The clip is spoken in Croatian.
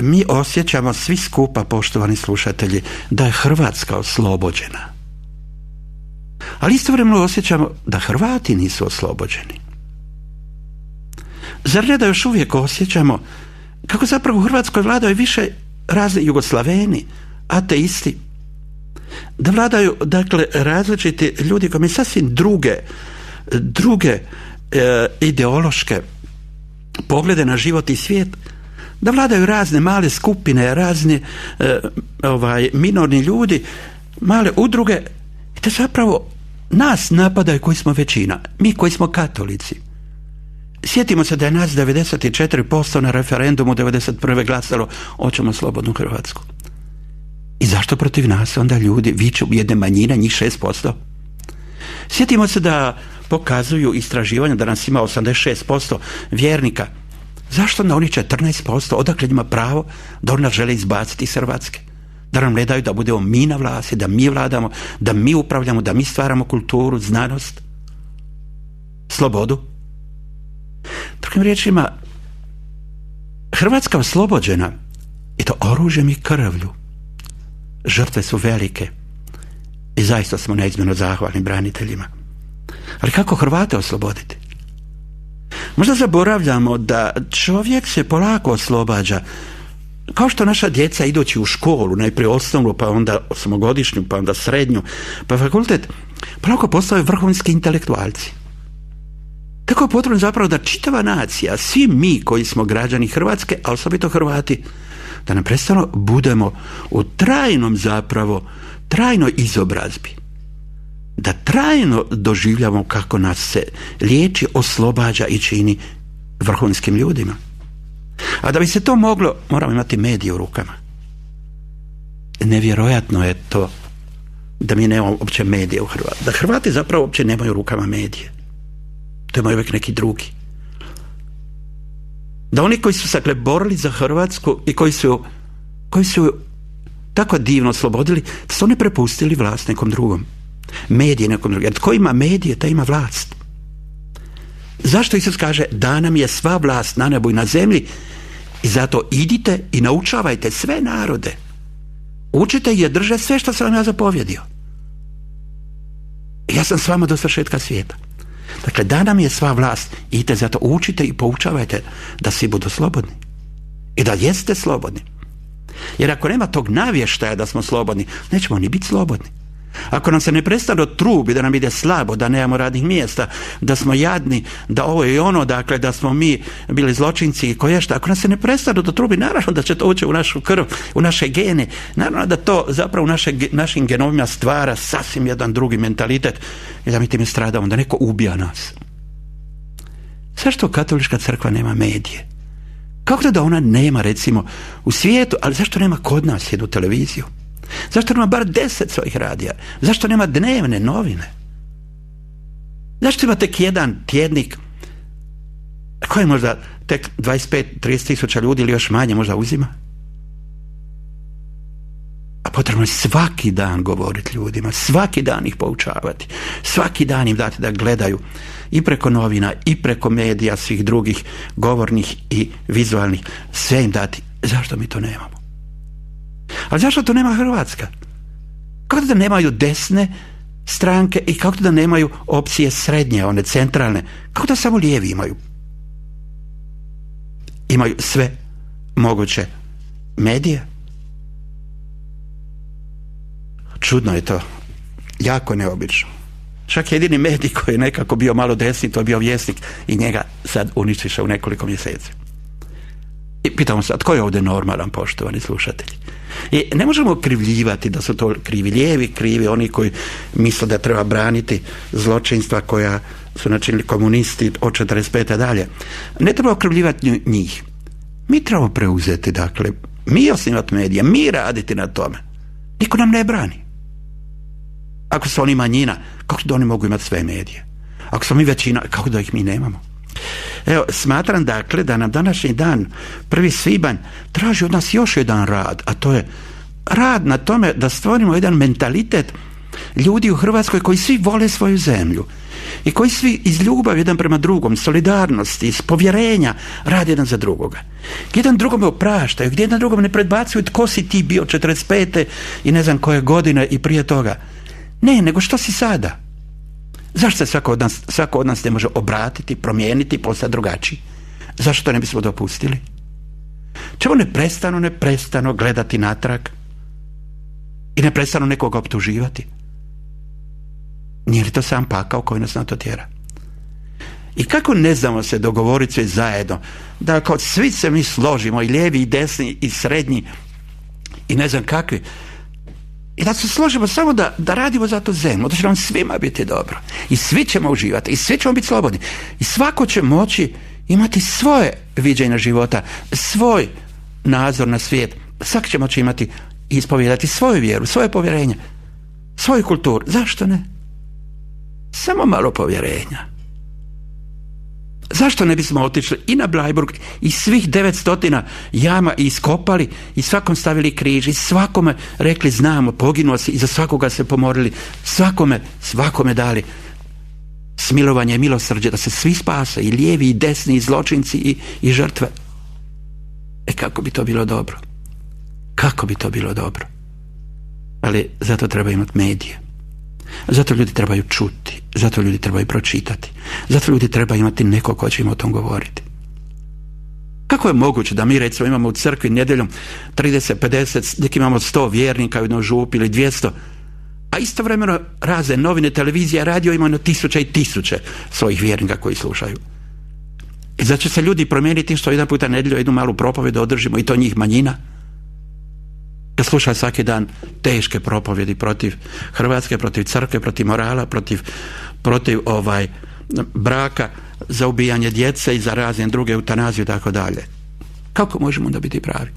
mi osjećamo svi skupa, poštovani slušatelji, da je Hrvatska oslobođena. Ali istovremeno osjećamo da Hrvati nisu oslobođeni. Zar ne da još uvijek osjećamo kako zapravo u Hrvatskoj vladaju više razni Jugoslaveni, ateisti, da vladaju, dakle, različiti ljudi koji imaju sasvim druge ideološke poglede na život i svijet, da vladaju razne male skupine, razni minorni ljudi, male udruge, i da zapravo nas napadaju koji smo većina, mi koji smo katolici. Sjetimo se da je nas 94% na referendumu 91. glasalo hoćemo slobodnu Hrvatsku. I zašto protiv nas onda ljudi viču jedne manjine, njih 6%? Sjetimo se da pokazuju istraživanja da nas ima 86% vjernika. Zašto na oni 14%? Odakle njima pravo da oni nas žele izbaciti iz Hrvatske? Da nam ne daju da budemo mi na vlasti, da mi vladamo, da mi upravljamo, da mi stvaramo kulturu, znanost, slobodu. Drugim riječima, Hrvatska oslobođena i to oružjem i krvlju. Žrtve su velike i zaista smo neizmjerno zahvalni braniteljima. Ali kako Hrvate osloboditi? Možda zaboravljamo da čovjek se polako oslobađa, kao što naša djeca idući u školu, najprije osnovnu, pa onda osmogodišnju, pa onda srednju, pa fakultet, polako postaju vrhunski intelektualci. Tako je potrebno zapravo da čitava nacija, svi mi koji smo građani Hrvatske, a osobito Hrvati, da nam prestano budemo u trajnoj izobrazbi. Da trajno doživljamo kako nas se liječi, oslobađa i čini vrhunskim ljudima. A da bi se to moglo, moramo imati medije u rukama. Nevjerojatno je to da mi nemamo uopće medije u Hrvati. Da Hrvati zapravo uopće nemaju u rukama medije. To imaju uvijek neki drugi. Da oni koji su se borili za Hrvatsku i koji su tako divno oslobodili, da su oni prepustili vlast nekom drugom. Medije nekom drugom. Jer tko ima medije, taj ima vlast. Zašto Isus kaže da nam je sva vlast na nebu i na zemlji i zato idite i naučavajte sve narode. Učite ih je drže sve što sam vam ja zapovjedio. Ja sam s vama do svršetka svijeta. Dakle, da nam je sva vlast, idite zato učite i poučavajte da svi budu slobodni. I da jeste slobodni. Jer ako nema tog navještaja da smo slobodni, nećemo ni biti slobodni. Ako nam se ne prestane trubi da nam ide slabo, da nemamo radnih mjesta, da smo jadni, da ovo i ono, dakle, da smo mi bili zločinci i koješta, ako nam se ne prestane do trubi, naravno da će to ući u našu krv, u naše gene, naravno da to zapravo u našim genovima stvara sasvim jedan drugi mentalitet i da mi time stradamo, da neko ubija nas. Zašto katolička crkva nema medije? Kako da ona nema, recimo, u svijetu, ali zašto nema kod nas jednu televiziju? Zašto nema bar 10 svojih radija? Zašto nema dnevne novine? Zašto ima tek jedan tjednik koji možda tek 25-30 tisuća ljudi ili još manje možda uzima? A potrebno je svaki dan govoriti ljudima, svaki dan ih poučavati, svaki dan im dati da gledaju i preko novina i preko medija svih drugih govornih i vizualnih, sve im dati. Zašto mi to nemamo? Ali zašto to nema Hrvatska? Kako da nemaju desne stranke i kako da nemaju opcije srednje, one centralne? Kako da samo lijevi imaju? Imaju sve moguće medije? Čudno je to. Jako neobično. Čak jedini medij koji je nekako bio malo desni, to je bio Vjesnik i njega sad uništiše u nekoliko mjeseci. I pitamo se, a tko je ovdje normalan, poštovani slušatelji? I ne možemo krivljivati da su to krivi lijevi, krivi oni koji misle da treba braniti zločinstva koja su načinili komunisti od 45. dalje. Ne treba okrivljivati njih. Mi trebamo preuzeti, dakle, mi osnivati medije, mi raditi na tome. Niko nam ne brani. Ako su oni manjina, kako da oni mogu imati sve medije? Ako smo mi većina, kako da ih mi nemamo? Evo, smatram dakle da nam današnji dan, 1. svibanj, traži od nas još jedan rad, a to je rad na tome da stvorimo jedan mentalitet ljudi u Hrvatskoj koji svi vole svoju zemlju i koji svi iz ljubavi jedan prema drugom, solidarnosti, iz povjerenja radi jedan za drugoga. Gdje jedan drugome opraštaju, gdje jedan drugome ne predbacuju tko si ti bio 45. i ne znam koje godine i prije toga. Ne, nego što si sada. Zašto se svako od nas ne može obratiti, promijeniti, postati drugačiji? Zašto to ne bismo dopustili? Čemu neprestano gledati natrag i neprestano nekoga optuživati? Nije li to sam pakao koji nas na to tjera? I kako ne znamo se dogovoriti svi zajedno da kao svi se mi složimo, i lijevi i desni i srednji i ne znam kakvi, i da se složimo samo da radimo za tu zemlju, da će nam svima biti dobro i svi ćemo uživati i svi ćemo biti slobodni i svako će moći imati svoje viđenje života, svoj nadzor na svijet. Svaki će moći imati i ispovijedati svoju vjeru, svoje povjerenje, svoju kulturu. Zašto ne? Samo malo povjerenja. Zašto ne bismo otišli i na Bleiburg i svih 900 jama i iskopali i svakom stavili križ i svakome rekli znamo, poginuo si i za svakoga se pomorili, svakome dali smilovanje i milosrđe da se svi spase, i lijevi i desni i zločinci i žrtve. Kako bi to bilo dobro? Kako bi to bilo dobro? Ali zato treba imati medije. Zato ljudi trebaju čuti, zato ljudi trebaju pročitati, zato ljudi treba imati neko ko će im o tom govoriti. Kako je moguće da mi recimo imamo u crkvi nedjeljom 30, 50, neki imamo 100 vjernika u jednoj župi ili 200, a istovremeno razne novine, televizija, radio imaju na tisuće i tisuće svojih vjernika koji slušaju. I zato će se ljudi promijeniti što jedan puta nedjelju jednu malu propovjed održimo i to njih manjina. Da sluša svaki dan teške propovjedi protiv Hrvatske, protiv crkve, protiv morala, protiv braka, za ubijanje djece i za razne druge, eutanaziju i tako dalje. Kako možemo onda biti pravi?